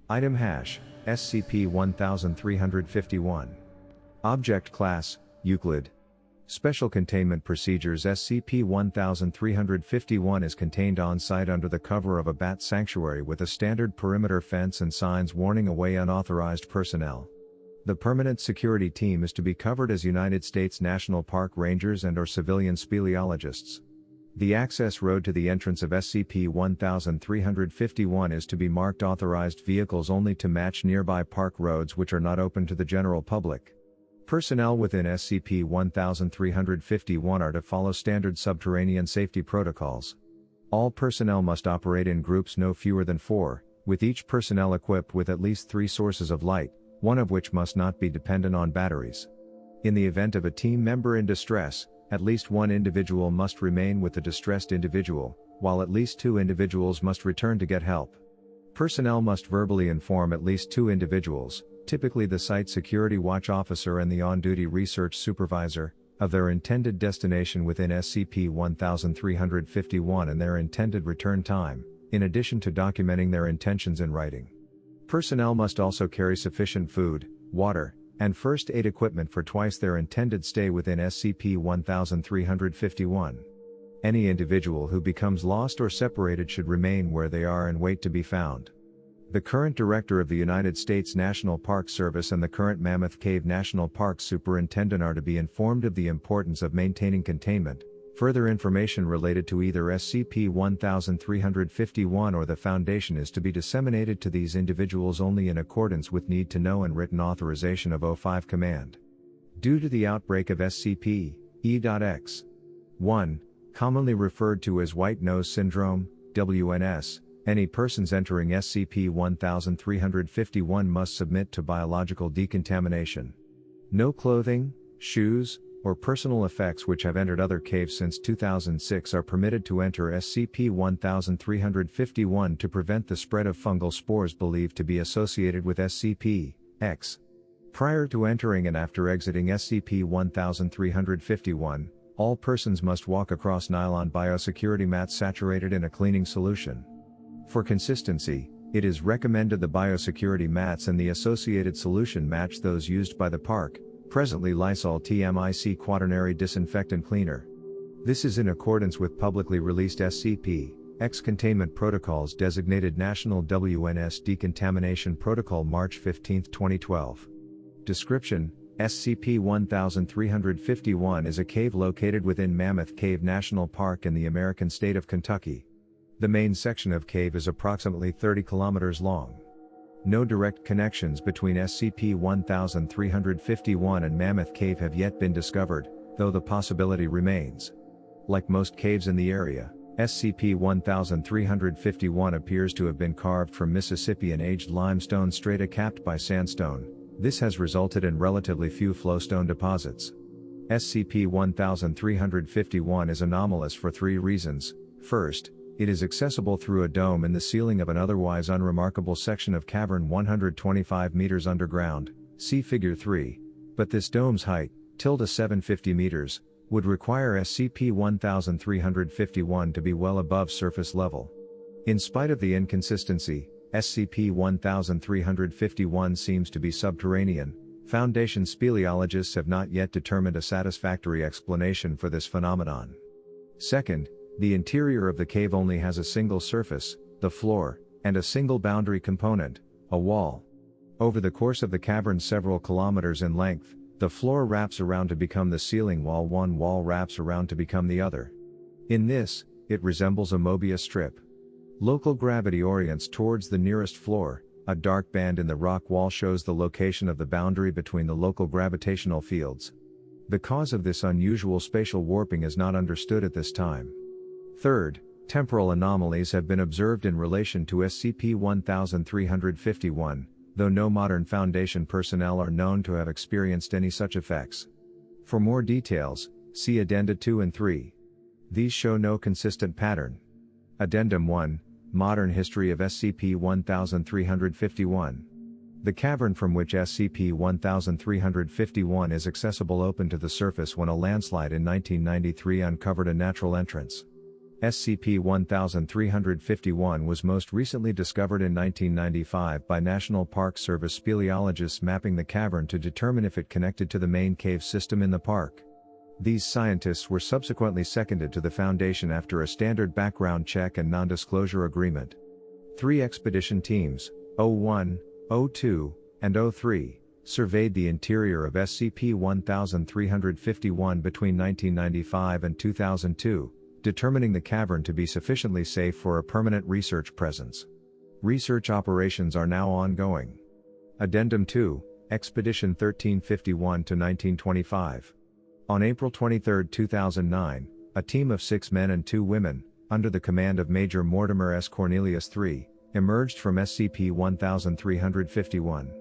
Item hash, SCP-1351. Object Class, Euclid. Special Containment Procedures. SCP-1351 is contained on-site under the cover of a bat sanctuary with a standard perimeter fence and signs warning away unauthorized personnel. The permanent security team is to be covered as United States National Park Rangers and/or civilian speleologists. The access road to the entrance of SCP-1351 is to be marked Authorized Vehicles Only to match nearby park roads which are not open to the general public. Personnel within SCP-1351 are to follow standard subterranean safety protocols. All personnel must operate in groups no fewer than 4, with each personnel equipped with at least 3 sources of light, one of which must not be dependent on batteries. In the event of a team member in distress, at least one individual must remain with the distressed individual, while at least 2 individuals must return to get help. Personnel must verbally inform at least 2 individuals, typically the Site Security Watch Officer and the on-duty research supervisor, of their intended destination within SCP-1351 and their intended return time, in addition to documenting their intentions in writing. Personnel must also carry sufficient food, water, and first aid equipment for twice their intended stay within SCP-1351. Any individual who becomes lost or separated should remain where they are and wait to be found. The current Director of the United States National Park Service and the current Mammoth Cave National Park Superintendent are to be informed of the importance of maintaining containment. Further information related to either SCP-1351 or the Foundation is to be disseminated to these individuals only in accordance with need-to-know and written authorization of O5 Command. Due to the outbreak of SCP-E.X. 1, commonly referred to as White Nose Syndrome, WNS, any persons entering SCP-1351 must submit to biological decontamination. No clothing, shoes, or personal effects which have entered other caves since 2006 are permitted to enter SCP-1351 to prevent the spread of fungal spores believed to be associated with SCP-X. Prior to entering and after exiting SCP-1351, all persons must walk across nylon biosecurity mats saturated in a cleaning solution. For consistency, it is recommended the biosecurity mats and the associated solution match those used by the park, presently Lysol TMIC Quaternary Disinfectant Cleaner. This is in accordance with publicly released SCP-X containment protocols designated National WNS Decontamination Protocol March 15, 2012. Description: SCP-1351 is a cave located within Mammoth Cave National Park in the American state of Kentucky. The main section of cave is approximately 30 kilometers long. No direct connections between SCP-1351 and Mammoth Cave have yet been discovered, though the possibility remains. Like most caves in the area, SCP-1351 appears to have been carved from Mississippian-aged limestone strata capped by sandstone. This has resulted in relatively few flowstone deposits. SCP-1351 is anomalous for 3 reasons. First, it is accessible through a dome in the ceiling of an otherwise unremarkable section of cavern 125 meters underground, see Figure 3, but this dome's height, 750 meters, would require SCP-1351 to be well above surface level. In spite of the inconsistency, SCP-1351 seems to be subterranean. Foundation speleologists have not yet determined a satisfactory explanation for this phenomenon. Second, the interior of the cave only has a single surface, the floor, and a single boundary component, a wall. Over the course of the cavern several kilometers in length, the floor wraps around to become the ceiling while one wall wraps around to become the other. In this, it resembles a Moebius strip. Local gravity orients towards the nearest floor. A dark band in the rock wall shows the location of the boundary between the local gravitational fields. The cause of this unusual spatial warping is not understood at this time. Third, temporal anomalies have been observed in relation to SCP-1351, though no modern Foundation personnel are known to have experienced any such effects. For more details, see Addenda 2 and 3. These show no consistent pattern. Addendum 1, Modern History of SCP-1351. The cavern from which SCP-1351 is accessible opened to the surface when a landslide in 1993 uncovered a natural entrance. SCP-1351 was most recently discovered in 1995 by National Park Service speleologists mapping the cavern to determine if it connected to the main cave system in the park. These scientists were subsequently seconded to the Foundation after a standard background check and non-disclosure agreement. 3 expedition teams, O1, O2, and O3, surveyed the interior of SCP-1351 between 1995 and 2002, determining the cavern to be sufficiently safe for a permanent research presence. Research operations are now ongoing. Addendum 2, Expedition 1351-1925. On April 23, 2009, a team of 6 men and 2 women, under the command of Major Mortimer S. Cornelius III, emerged from SCP-1351.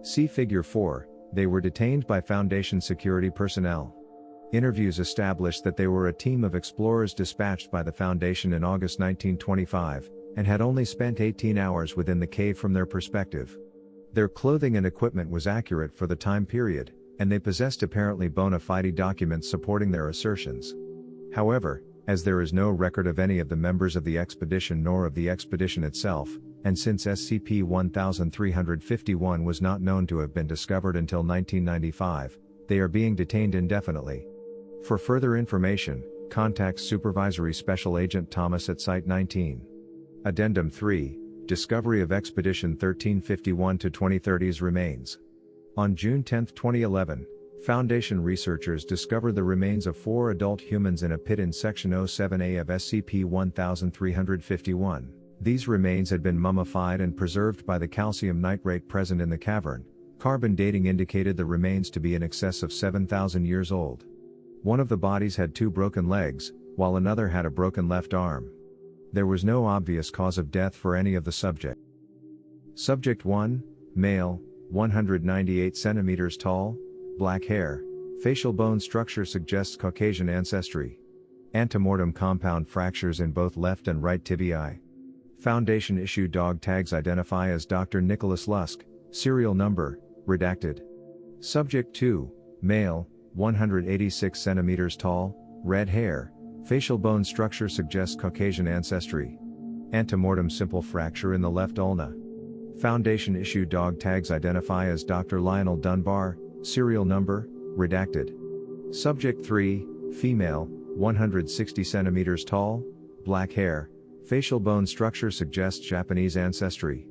See Figure 4, they were detained by Foundation security personnel. Interviews established that they were a team of explorers dispatched by the Foundation in August 1925, and had only spent 18 hours within the cave from their perspective. Their clothing and equipment was accurate for the time period, and they possessed apparently bona fide documents supporting their assertions. However, as there is no record of any of the members of the expedition nor of the expedition itself, and since SCP-1351 was not known to have been discovered until 1995, they are being detained indefinitely. For further information, contact Supervisory Special Agent Thomas at Site 19. Addendum 3, Discovery of Expedition 1351 to 2030's remains. On June 10, 2011, Foundation researchers discovered the remains of 4 adult humans in a pit in Section 07A of SCP-1351. These remains had been mummified and preserved by the calcium nitrate present in the cavern. Carbon dating indicated the remains to be in excess of 7,000 years old. One of the bodies had 2 broken legs, while another had a broken left arm. There was no obvious cause of death for any of the subjects. Subject 1, male, 198 centimeters tall, black hair, facial bone structure suggests Caucasian ancestry. Antemortem compound fractures in both left and right tibiae. Foundation issue dog tags identify as Dr. Nicholas Lusk, serial number, redacted. Subject 2, male, 186 centimeters tall, red hair, facial bone structure suggests Caucasian ancestry. Antemortem simple fracture in the left ulna. Foundation issue dog tags identify as Dr. Lionel Dunbar, serial number, redacted. Subject 3, female, 160 centimeters tall, black hair, facial bone structure suggests Japanese ancestry.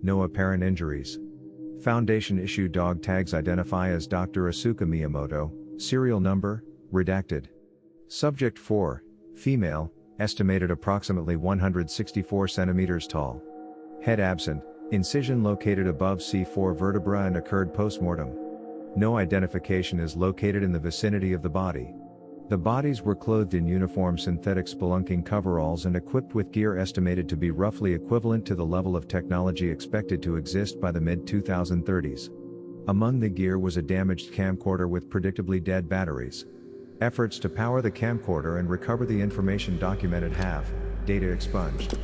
No apparent injuries. Foundation issue dog tags identify as Dr. Asuka Miyamoto, serial number, redacted. Subject 4, female, estimated approximately 164 centimeters tall. Head absent, incision located above C4 vertebra and occurred postmortem. No identification is located in the vicinity of the body. The bodies were clothed in uniform synthetic spelunking coveralls and equipped with gear estimated to be roughly equivalent to the level of technology expected to exist by the mid-2030s. Among the gear was a damaged camcorder with predictably dead batteries. Efforts to power the camcorder and recover the information documented have, data expunged.